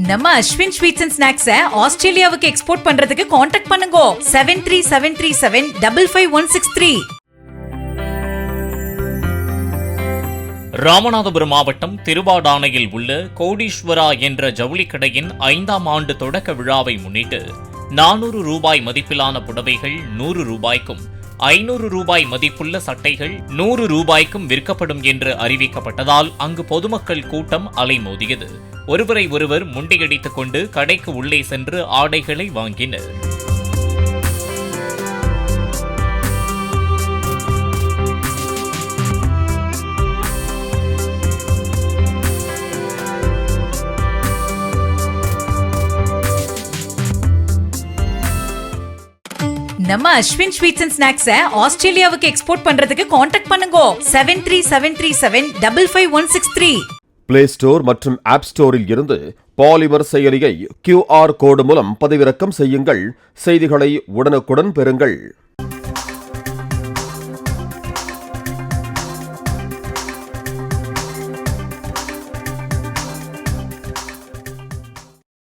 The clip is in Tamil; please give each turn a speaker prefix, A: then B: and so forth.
A: நம்ம அஸ்வின் ஸ்வீட்ஸ் அண்ட் ஸ்நாக்ஸை ஆஸ்திரேலியாவுக்கு எக்ஸ்போர்ட் பண்றதுக்கு கான்டாக்ட் பண்ணுங்க 7373755163.
B: ராமநாதபுரம் மாவட்டம் திருவாடானையில் உள்ள கோடீஸ்வரா என்ற ஜவுளி கடையின் 5ஆம் ஆண்டு தொடக்க விழாவை முன்னிட்டு 400 ரூபாய் மதிப்பிலான புடவைகள் 100 ரூபாய்க்கும் 500 ரூபாய் மதிப்புள்ள சட்டைகள் 100 ரூபாய்க்கும் விற்கப்படும் என்று அறிவிக்கப்பட்டதால் அங்கு பொதுமக்கள் கூட்டம் அலைமோதியது. ஒருவரை ஒருவர் முண்டியடித்துக் கொண்டு கடைக்கு உள்ளே சென்று ஆடைகளை வாங்கினர்.
A: நம்ம அஸ்வின் ஸ்வீட்ஸ் அண்ட் ஸ்நாக்ஸை ஆஸ்திரேலியாவுக்கு எக்ஸ்போர்ட் பண்றதுக்கு கான்டாக்ட் பண்ணுங்க 7373755163.
C: பிளே ஸ்டோர் மற்றும் ஆப் ஸ்டோரில் இருந்து பாலிமர் செயலியை QR கோடு மூலம் பதிவிறக்கம் செய்யுங்கள். செய்திகளை உடனுக்குடன் பெறுங்கள்.